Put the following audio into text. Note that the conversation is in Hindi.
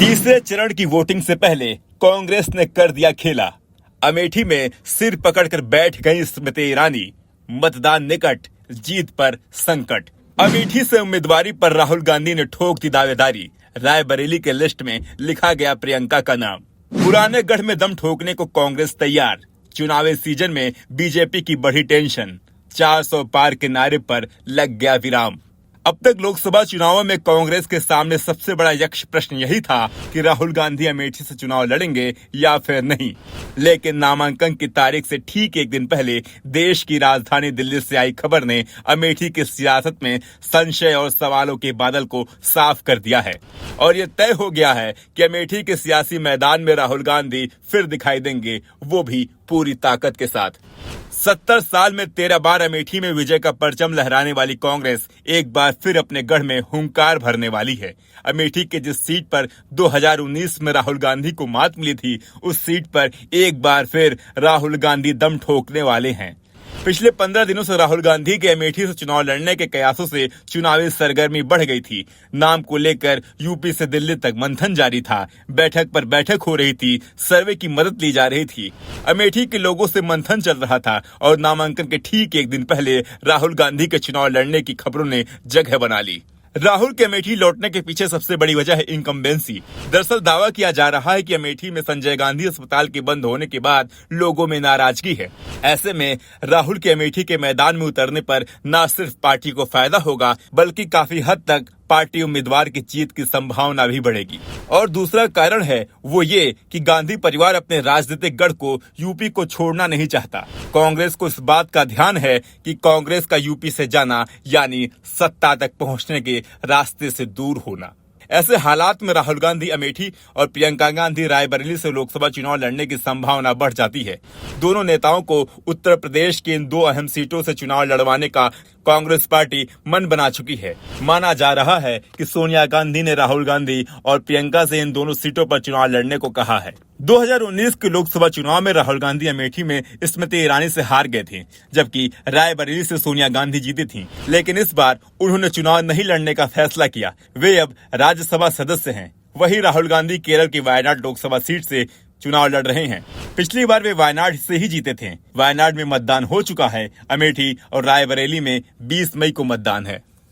तीसरे चरण की वोटिंग से पहले कांग्रेस ने कर दिया खेला। अमेठी में सिर पकड़कर बैठ गई स्मृति ईरानी। मतदान निकट, जीत पर संकट। अमेठी से उम्मीदवारी पर राहुल गांधी ने ठोक दी दावेदारी। रायबरेली के लिस्ट में लिखा गया प्रियंका का नाम। पुराने गढ़ में दम ठोकने को कांग्रेस तैयार। चुनावी सीजन में बीजेपी की बढ़ी टेंशन। 400 पार के नारे पर लग गया विराम। अब तक लोकसभा चुनावों में कांग्रेस के सामने सबसे बड़ा यक्ष प्रश्न यही था कि राहुल गांधी अमेठी से चुनाव लड़ेंगे या फिर नहीं। लेकिन नामांकन की तारीख से ठीक एक दिन पहले देश की राजधानी दिल्ली से आई खबर ने अमेठी की सियासत में संशय और सवालों के बादल को साफ कर दिया है। और ये तय हो गया है कि अमेठी के सियासी मैदान में राहुल गांधी फिर दिखाई देंगे, वो भी पूरी ताकत के साथ। 70 साल में 13 बार अमेठी में विजय का परचम लहराने वाली कांग्रेस एक बार फिर अपने गढ़ में हुंकार भरने वाली है। अमेठी के जिस सीट पर 2019 में राहुल गांधी को मात मिली थी, उस सीट पर एक बार फिर राहुल गांधी दम ठोकने वाले हैं। पिछले 15 दिनों से राहुल गांधी के अमेठी से चुनाव लड़ने के कयासों से चुनावी सरगर्मी बढ़ गई थी। नाम को लेकर यूपी से दिल्ली तक मंथन जारी था। बैठक पर बैठक हो रही थी, सर्वे की मदद ली जा रही थी। अमेठी के लोगों से मंथन चल रहा था और नामांकन के ठीक एक दिन पहले राहुल गांधी के चुनाव लड़ने की खबरों ने जगह बना ली। राहुल के अमेठी लौटने के पीछे सबसे बड़ी वजह है इनकम्बेंसी। दरअसल दावा किया जा रहा है कि अमेठी में संजय गांधी अस्पताल के बंद होने के बाद लोगों में नाराजगी है। ऐसे में राहुल के अमेठी के मैदान में उतरने पर न सिर्फ पार्टी को फायदा होगा, बल्कि काफी हद तक पार्टी उम्मीदवार की जीत की संभावना भी बढ़ेगी। और दूसरा कारण है वो ये कि गांधी परिवार अपने राजनीतिक गढ़ को, यूपी को छोड़ना नहीं चाहता। कांग्रेस को इस बात का ध्यान है कि कांग्रेस का यूपी से जाना यानी सत्ता तक पहुंचने के रास्ते से दूर होना। ऐसे हालात में राहुल गांधी अमेठी और प्रियंका गांधी रायबरेली से लोकसभा चुनाव लड़ने की संभावना बढ़ जाती है। दोनों नेताओं को उत्तर प्रदेश की इन 2 अहम सीटों से चुनाव लड़वाने का कांग्रेस पार्टी मन बना चुकी है। माना जा रहा है कि सोनिया गांधी ने राहुल गांधी और प्रियंका से इन दोनों सीटों पर चुनाव लड़ने को कहा है। 2019 के लोकसभा चुनाव में राहुल गांधी अमेठी में स्मृति ईरानी से हार गए थे, जबकि रायबरेली से सोनिया गांधी जीती थीं। लेकिन इस बार उन्होंने चुनाव नहीं लड़ने का फैसला किया। वे अब राज्यसभा सदस्य हैं। वहीं राहुल गांधी केरल की वायनाड लोकसभा सीट से चुनाव लड़ रहे हैं। पिछली बार वे वायनाड से ही जीते थे। वायनाड में मतदान हो चुका है। अमेठी और रायबरेली में 20 मई को मतदान है।